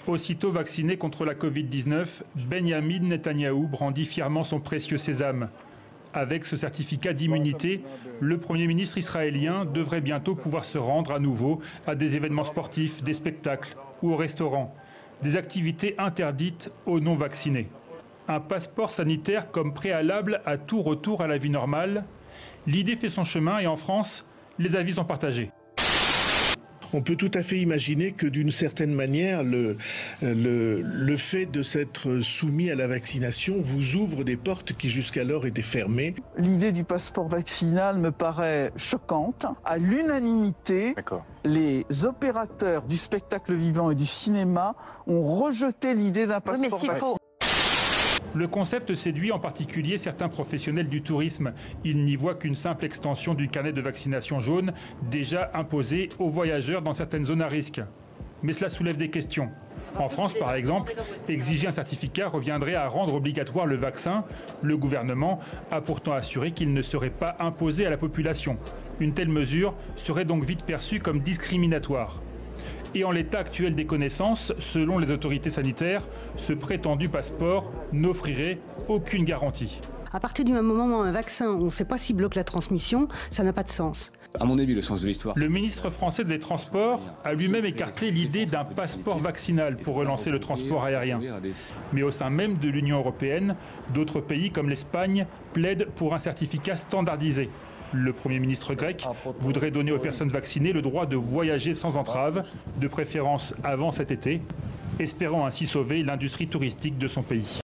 Aussitôt vacciné contre la Covid-19, Benyamin Netanyahou brandit fièrement son précieux sésame. Avec ce certificat d'immunité, le Premier ministre israélien devrait bientôt pouvoir se rendre à nouveau à des événements sportifs, des spectacles ou au restaurant. Des activités interdites aux non-vaccinés. Un passeport sanitaire comme préalable à tout retour à la vie normale. L'idée fait son chemin et en France, les avis sont partagés. On peut tout à fait imaginer que d'une certaine manière, le fait de s'être soumis à la vaccination vous ouvre des portes qui jusqu'alors étaient fermées. L'idée du passeport vaccinal me paraît choquante. À l'unanimité, les opérateurs du spectacle vivant et du cinéma ont rejeté l'idée d'un passeport vaccinal. Le concept séduit en particulier certains professionnels du tourisme. Ils n'y voient qu'une simple extension du carnet de vaccination jaune déjà imposé aux voyageurs dans certaines zones à risque. Mais cela soulève des questions. En France, par exemple, exiger un certificat reviendrait à rendre obligatoire le vaccin. Le gouvernement a pourtant assuré qu'il ne serait pas imposé à la population. Une telle mesure serait donc vite perçue comme discriminatoire. Et en l'état actuel des connaissances, selon les autorités sanitaires, ce prétendu passeport n'offrirait aucune garantie. À partir du moment où un vaccin, on ne sait pas s'il bloque la transmission, ça n'a pas de sens. À mon avis, le sens de l'histoire. Le ministre français des Transports a lui-même écarté l'idée d'un passeport vaccinal pour relancer le transport aérien. Mais au sein même de l'Union européenne, d'autres pays comme l'Espagne plaident pour un certificat standardisé. Le Premier ministre grec voudrait donner aux personnes vaccinées le droit de voyager sans entrave, de préférence avant cet été, espérant ainsi sauver l'industrie touristique de son pays.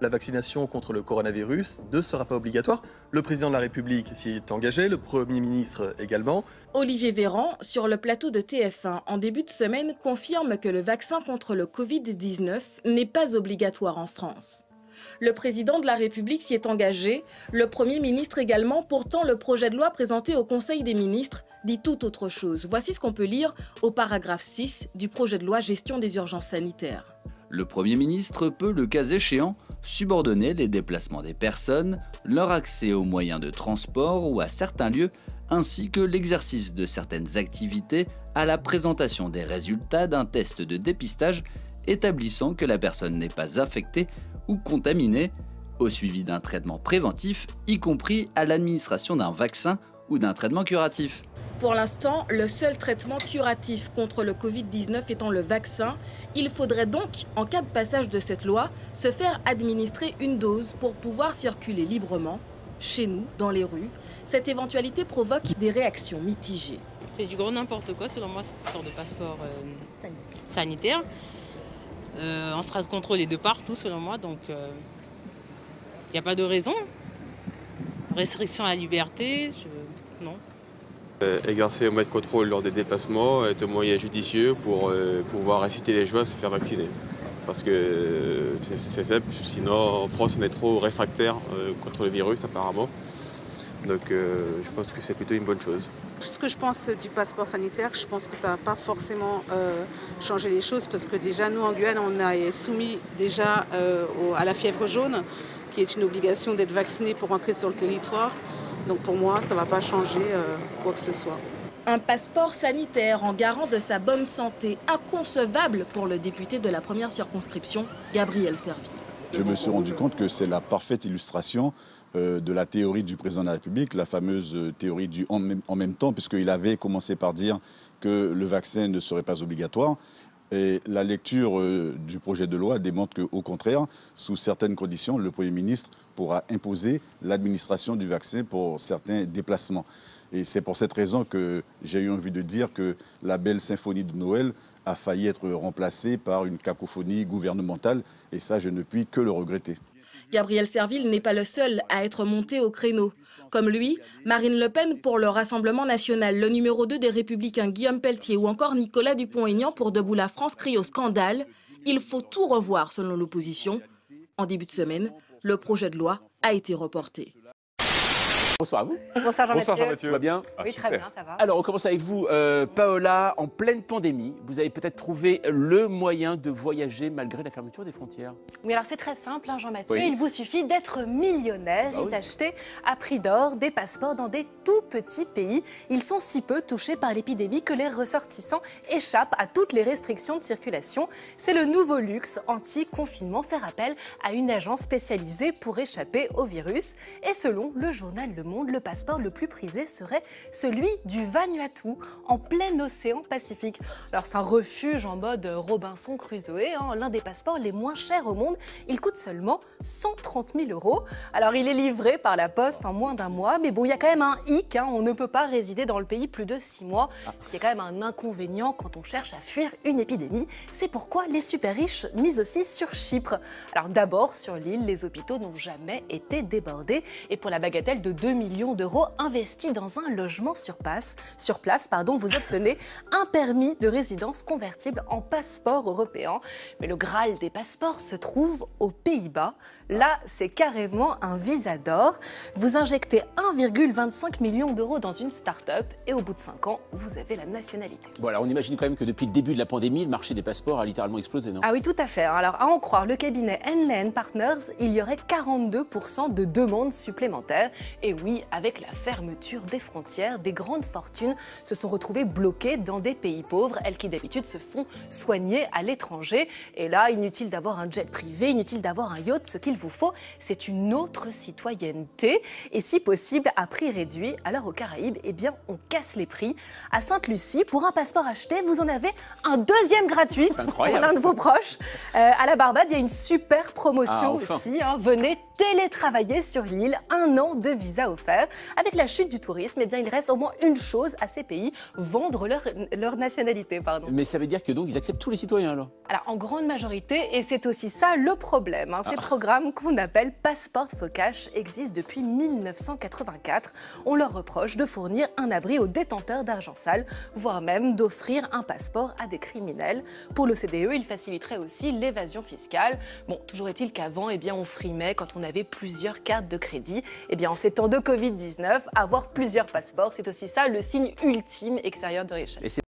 La vaccination contre le coronavirus ne sera pas obligatoire. Le président de la République s'y est engagé, le Premier ministre également. Olivier Véran, sur le plateau de TF1 en début de semaine, confirme que le vaccin contre le Covid-19 n'est pas obligatoire en France. Le président de la République s'y est engagé, le Premier ministre également. Pourtant, le projet de loi présenté au Conseil des ministres dit tout autre chose. Voici ce qu'on peut lire au paragraphe 6 du projet de loi Gestion des urgences sanitaires. Le Premier ministre peut, le cas échéant, subordonner les déplacements des personnes, leur accès aux moyens de transport ou à certains lieux, ainsi que l'exercice de certaines activités à la présentation des résultats d'un test de dépistage établissant que la personne n'est pas affectée ou contaminée, au suivi d'un traitement préventif, y compris à l'administration d'un vaccin ou d'un traitement curatif. Pour l'instant, le seul traitement curatif contre le Covid-19 étant le vaccin, il faudrait donc, en cas de passage de cette loi, se faire administrer une dose pour pouvoir circuler librement, chez nous, dans les rues. Cette éventualité provoque des réactions mitigées. C'est du gros n'importe quoi, selon moi, cette histoire de passeport sanitaire. On sera contrôlé de partout, selon moi, donc il n'y a pas de raison. Restriction à la liberté, non. Exercer un moyen de contrôle lors des déplacements est un moyen judicieux pour pouvoir inciter les gens à se faire vacciner. Parce que c'est simple, sinon en France on est trop réfractaire contre le virus apparemment. Donc je pense que c'est plutôt une bonne chose. Ce que je pense du passeport sanitaire, je pense que ça ne va pas forcément changer les choses parce que déjà nous en Guyane on est soumis déjà à la fièvre jaune qui est une obligation d'être vacciné pour rentrer sur le territoire. Donc pour moi ça ne va pas changer quoi que ce soit. Un passeport sanitaire en garant de sa bonne santé, inconcevable pour le député de la première circonscription, Gabriel Serville. Je me suis rendu compte que c'est la parfaite illustration de la théorie du président de la République, la fameuse théorie du en même temps, puisqu'il avait commencé par dire que le vaccin ne serait pas obligatoire. Et la lecture du projet de loi démontre qu'au contraire, sous certaines conditions, le Premier ministre pourra imposer l'administration du vaccin pour certains déplacements. Et c'est pour cette raison que j'ai eu envie de dire que la belle symphonie de Noël a failli être remplacée par une cacophonie gouvernementale. Et ça, je ne puis que le regretter. Gabriel Serville n'est pas le seul à être monté au créneau. Comme lui, Marine Le Pen pour le Rassemblement national, le numéro 2 des Républicains Guillaume Pelletier ou encore Nicolas Dupont-Aignan pour Debout la France crient au scandale. Il faut tout revoir selon l'opposition. En début de semaine, le projet de loi a été reporté. Bonsoir à vous. Bonsoir Jean-Mathieu. Tout va bien? Oui, très bien, ça va. Alors, on commence avec vous, Paola. En pleine pandémie, vous avez peut-être trouvé le moyen de voyager malgré la fermeture des frontières. Oui, alors c'est très simple, hein, Jean-Mathieu. Oui. Il vous suffit d'être millionnaire et d'acheter à prix d'or des passeports dans des tout petits pays. Ils sont si peu touchés par l'épidémie que les ressortissants échappent à toutes les restrictions de circulation. C'est le nouveau luxe anti-confinement, faire appel à une agence spécialisée pour échapper au virus. Et selon le journal Le Monde, le passeport le plus prisé serait celui du Vanuatu, en plein océan Pacifique. Alors c'est un refuge en mode Robinson Crusoe, hein, l'un des passeports les moins chers au monde. Il coûte seulement 130 000 €. Alors il est livré par la poste en moins d'un mois, mais bon, il y a quand même un hic, hein, on ne peut pas résider dans le pays plus de 6 mois. Ce qui est quand même un inconvénient quand on cherche à fuir une épidémie. C'est pourquoi les super riches misent aussi sur Chypre. Alors d'abord, sur l'île, les hôpitaux n'ont jamais été débordés. Et pour la bagatelle de 2 millions d'euros investis dans un logement sur place, vous obtenez un permis de résidence convertible en passeport européen. Mais le Graal des passeports se trouve aux Pays-Bas. Là, c'est carrément un visa d'or. Vous injectez 1,25 million d'euros dans une start-up et au bout de 5 ans, vous avez la nationalité. Bon, alors on imagine quand même que depuis le début de la pandémie, le marché des passeports a littéralement explosé, non? Ah oui, tout à fait. Alors, à en croire le cabinet Henley & Partners, il y aurait 42% de demandes supplémentaires. Et oui, avec la fermeture des frontières, des grandes fortunes se sont retrouvées bloquées dans des pays pauvres, elles qui d'habitude se font soigner à l'étranger. Et là, inutile d'avoir un jet privé, inutile d'avoir un yacht, ce qu'il vous faut, c'est une autre citoyenneté. Et si possible, à prix réduit. Alors aux Caraïbes, eh bien, on casse les prix. À Sainte-Lucie, pour un passeport acheté, vous en avez un deuxième gratuit pour l'un de vos proches. À la Barbade, il y a une super promotion aussi. Hein. Venez télétravailler sur l'île, 1 an de visa offert. Avec la chute du tourisme, eh bien, il reste au moins une chose à ces pays, vendre leur nationalité. Pardon. Mais ça veut dire que donc ils acceptent tous les citoyens alors? Alors en grande majorité, et c'est aussi ça le problème. Hein. Ces programmes qu'on appelle Passport for Cash existent depuis 1984. On leur reproche de fournir un abri aux détenteurs d'argent sale, voire même d'offrir un passeport à des criminels. Pour l'OCDE, il faciliterait aussi l'évasion fiscale. Bon, toujours est-il qu'avant, eh bien, on frimait quand on on avait plusieurs cartes de crédit. Eh bien, en ces temps de Covid-19, avoir plusieurs passeports, c'est aussi ça le signe ultime extérieur de richesse.